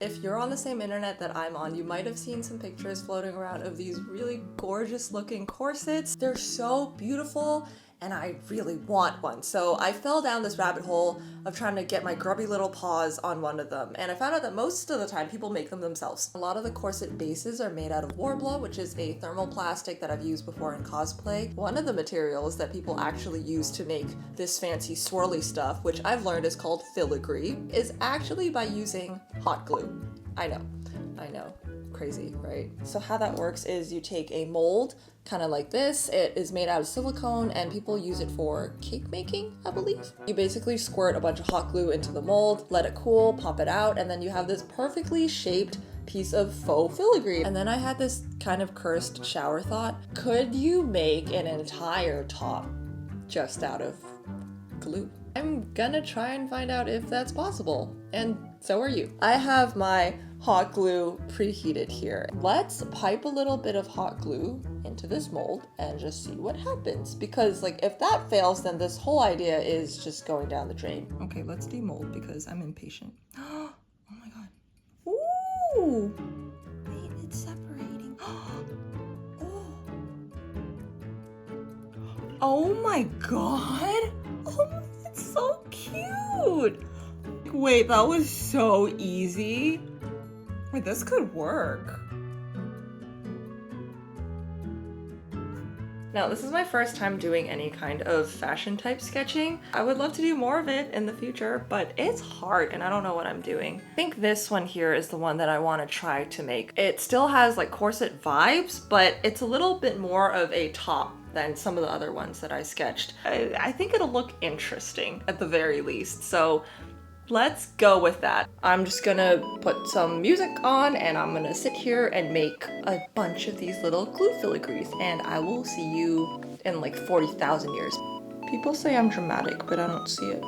If you're on the same internet that I'm on, you might have seen some pictures floating around of these really gorgeous looking corsets. They're so beautiful and I really want one. So I fell down this rabbit hole of trying to get my grubby little paws on one of them. And I found out that most of the time people make them themselves. A lot of the corset bases are made out of Warbler, which is a thermoplastic that I've used before in cosplay. One of the materials that people actually use to make this fancy swirly stuff, which I've learned is called filigree, is actually by using hot glue. I know, crazy, right? So how that works is you take a mold, kind of like this. It is made out of silicone and people use it for cake making, I believe. You basically squirt a bunch of hot glue into the mold, let it cool, pop it out, and then you have this perfectly shaped piece of faux filigree. And then I had this kind of cursed shower thought. Could you make an entire top just out of glue? I'm gonna try and find out if that's possible. And so are you. I have my hot glue preheated here. Let's pipe a little bit of hot glue into this mold and just see what happens. Because like if that fails, then this whole idea is just going down the drain. Okay, let's demold because I'm impatient. Oh my God. Ooh, wait, it's separating. Oh my God. Oh, it's so cute. Wait, that was so easy. Wait, this could work. Now, this is my first time doing any kind of fashion type sketching. I would love to do more of it in the future, but it's hard and I don't know what I'm doing. I think this one here is the one that I want to try to make. It still has like corset vibes, but it's a little bit more of a top than some of the other ones that I sketched. I think it'll look interesting at the very least. So let's go with that. I'm just gonna put some music on and I'm gonna sit here and make a bunch of these little glue filigrees and I will see you in like 40,000 years. People say I'm dramatic, but I don't see it.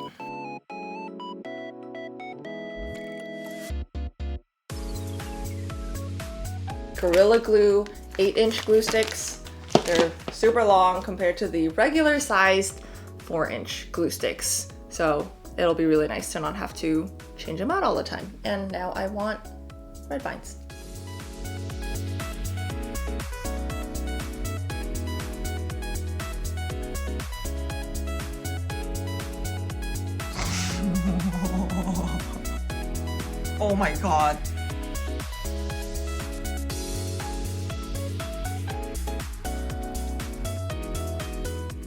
Gorilla Glue 8-inch glue sticks. They're super long compared to the regular sized 4-inch glue sticks. So it'll be really nice to not have to change them out all the time. And now I want red vines. Oh my God.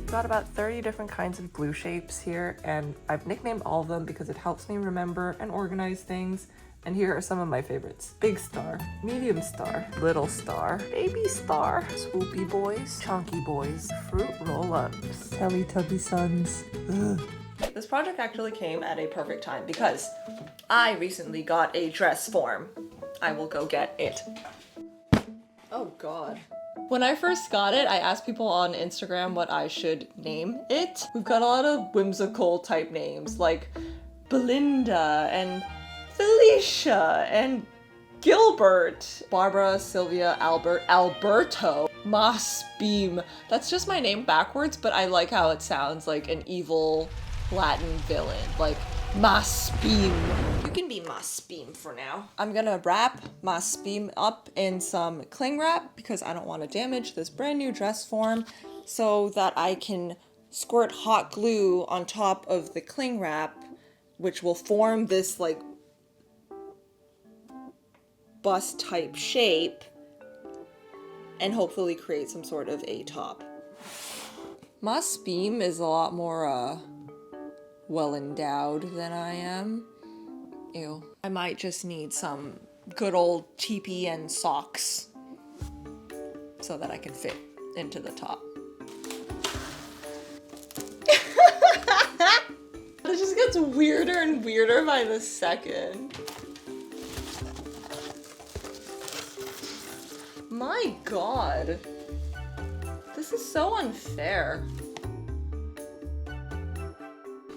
Got about 30 different kinds of glue shapes here, and I've nicknamed all of them because it helps me remember and organize things. And here are some of my favorites. Big star, medium star, little star, baby star, swoopy boys, chunky boys, fruit roll-ups, Teletubby sons. Ugh. This project actually came at a perfect time because I recently got a dress form. I will go get it. Oh God. When I first got it, I asked people on Instagram what I should name it. We've got a lot of whimsical type names like Belinda and Felicia and Gilbert, Barbara, Sylvia, Albert, Alberto, Moss Beam. That's just my name backwards, but I like how it sounds like an evil Latin villain, like Moss Beam. You can be Moss Beam for now. I'm gonna wrap Moss Beam up in some cling wrap because I don't want to damage this brand new dress form, so that I can squirt hot glue on top of the cling wrap, which will form this like bust type shape and hopefully create some sort of a top. Moss Beam is a lot more well endowed than I am. Ew. I might just need some good old TP and socks so that I can fit into the top. It just gets weirder and weirder by the second. My God. This is so unfair.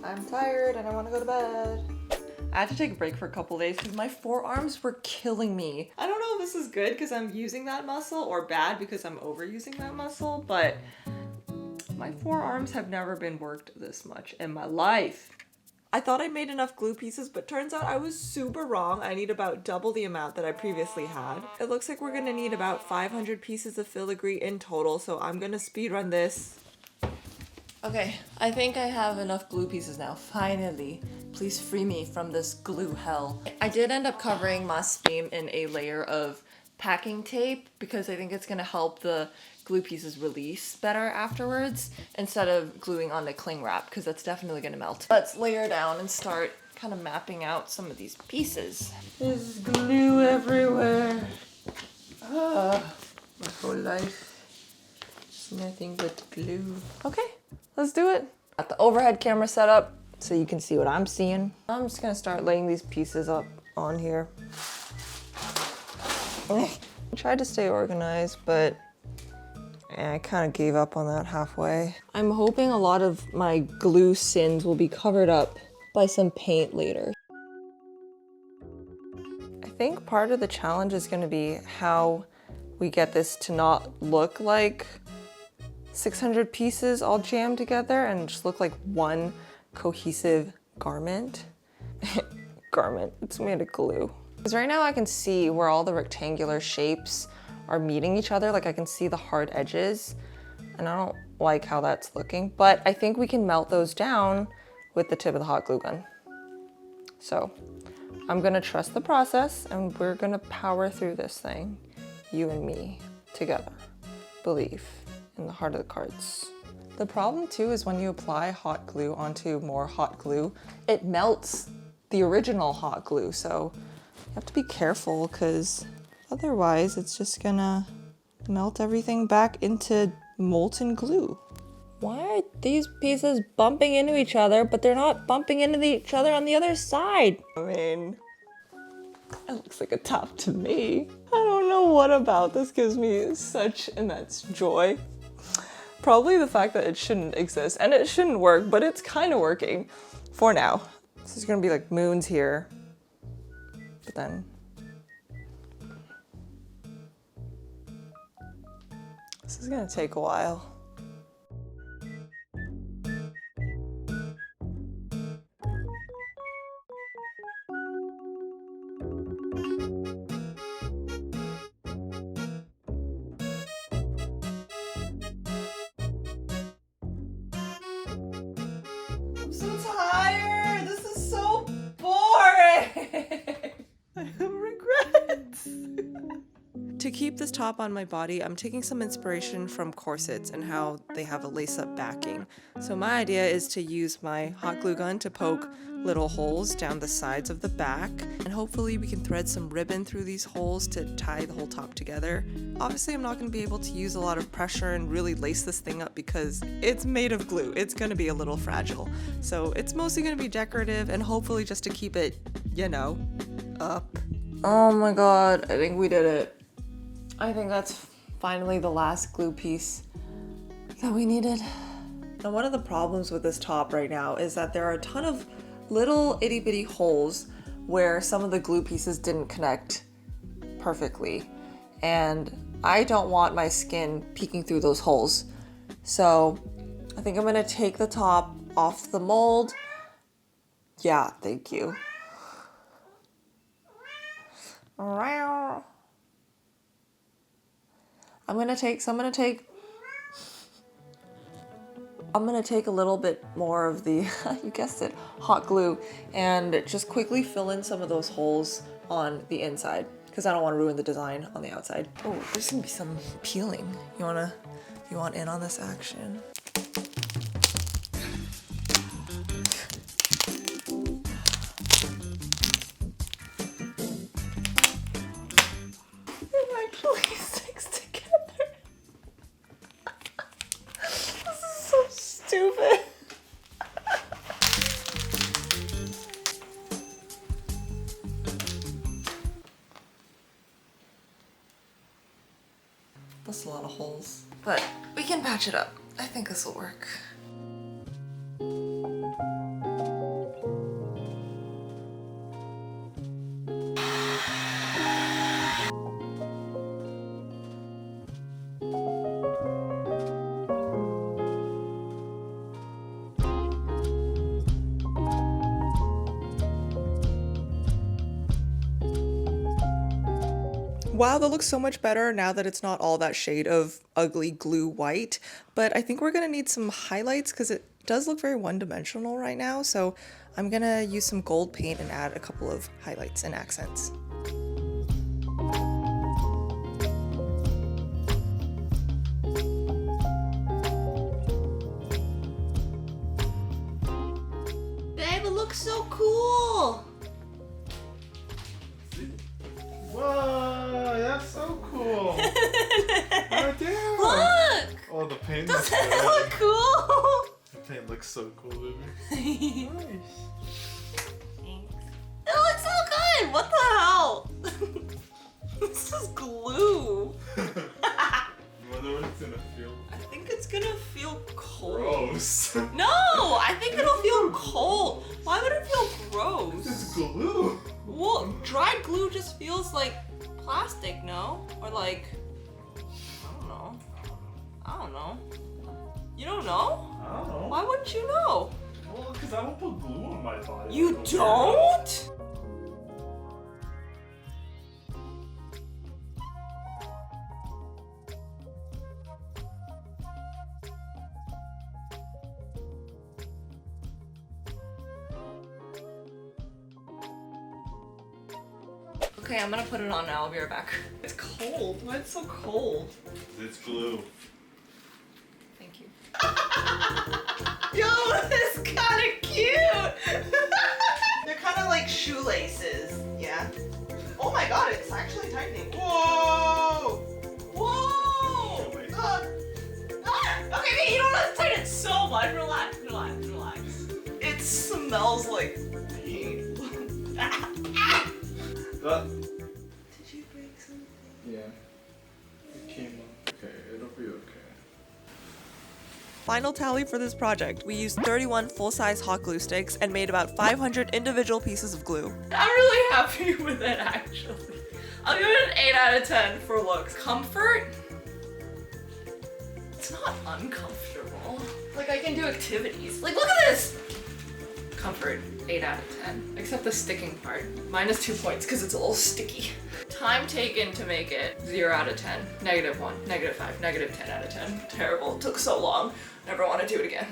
I'm tired and I want to go to bed. I had to take a break for a couple days because my forearms were killing me. I don't know if this is good because I'm using that muscle or bad because I'm overusing that muscle, but my forearms have never been worked this much in my life. I thought I made enough glue pieces, but turns out I was super wrong. I need about double the amount that I previously had. It looks like we're gonna need about 500 pieces of filigree in total, so I'm gonna speedrun this. Okay, I think I have enough glue pieces now, finally. Please free me from this glue hell. I did end up covering my beam in a layer of packing tape because I think it's gonna help the glue pieces release better afterwards instead of gluing on the cling wrap because that's definitely gonna melt. Let's layer down and start kind of mapping out some of these pieces. There's glue everywhere. My whole life. Just nothing but glue. Okay, let's do it. Got the overhead camera set up so you can see what I'm seeing. I'm just gonna start laying these pieces up on here. I tried to stay organized, but I kind of gave up on that halfway. I'm hoping a lot of my glue sins will be covered up by some paint later. I think part of the challenge is going to be how we get this to not look like 600 pieces all jammed together and just look like one cohesive garment. Garment, it's made of glue. Because right now I can see where all the rectangular shapes are meeting each other, like I can see the hard edges, and I don't like how that's looking, but I think we can melt those down with the tip of the hot glue gun. So I'm gonna trust the process and we're gonna power through this thing, you and me, together. Believe in the heart of the cards. The problem too is when you apply hot glue onto more hot glue, it melts the original hot glue, so you have to be careful because otherwise it's just gonna melt everything back into molten glue. Why are these pieces bumping into each other, but they're not bumping into each other on the other side? I mean, it looks like a top to me. I don't know what about this gives me such immense joy. Probably the fact that it shouldn't exist and it shouldn't work, but it's kind of working for now. This is gonna be like moons here, but then this is gonna take a while. I'm so tired. This is so boring. I have regrets. To keep this top on my body, I'm taking some inspiration from corsets and how they have a lace-up backing. So my idea is to use my hot glue gun to poke little holes down the sides of the back, and hopefully we can thread some ribbon through these holes to tie the whole top together. Obviously I'm not going to be able to use a lot of pressure and really lace this thing up because it's made of glue. It's going to be a little fragile. So it's mostly going to be decorative and hopefully just to keep it, you know, up. Oh my god, I think we did it. I think that's finally the last glue piece that we needed. Now, one of the problems with this top right now is that there are a ton of little itty bitty holes where some of the glue pieces didn't connect perfectly. And I don't want my skin peeking through those holes. So I think I'm gonna take the top off the mold. Yeah, thank you. I'm gonna take a little bit more of the, you guessed it, hot glue and just quickly fill in some of those holes on the inside because I don't want to ruin the design on the outside. Oh, there's gonna be some peeling. You want in on this action? It actually sticks together. This is so stupid. That's a lot of holes. But we can patch it up. I think this will work. Wow, that looks so much better now that it's not all that shade of ugly glue white, but I think we're gonna need some highlights because it does look very one-dimensional right now, so I'm gonna use some gold paint and add a couple of highlights and accents. Babe, it looks so cool! Whoa, that's so cool! Oh damn! Look! Oh, the paint Doesn't it look cool? The paint looks so cool, baby. Nice. Thanks. It looks so good! What the hell? This is glue. You wonder what it's gonna feel? I think it's gonna feel cold. Gross. No! I think it'll feel cold. Why would it feel gross? It's glue. Well, dried glue just feels like plastic, no? Or like, I don't know. I don't know. You don't know? I don't know. Why wouldn't you know? Well, because I don't put glue on my body. You don't? Okay, I'm gonna put it on now. I'll be right back. It's cold. Why is it so cold? It's glue. Thank you. Yo, this is kind of cute. They're kind of like shoelaces. Yeah. Oh my god, it's actually tightening. Whoa! Whoa! Okay, you don't have to tighten it so much. Relax, relax, relax. It smells like paint. Did you break something? Yeah. It came up. Okay, it'll be okay. Final tally for this project. We used 31 full-size hot glue sticks and made about 500 individual pieces of glue. I'm really happy with it, actually. I'll give it an 8 out of 10 for looks. Comfort? It's not uncomfortable. Like, I can do activities. Like, look at this! Comfort, 8 out of 10. Except the sticking part. Minus 2 points because it's a little sticky. Time taken to make it, 0 out of 10. -1, -5, -10 out of 10. Terrible, took so long. Never want to do it again.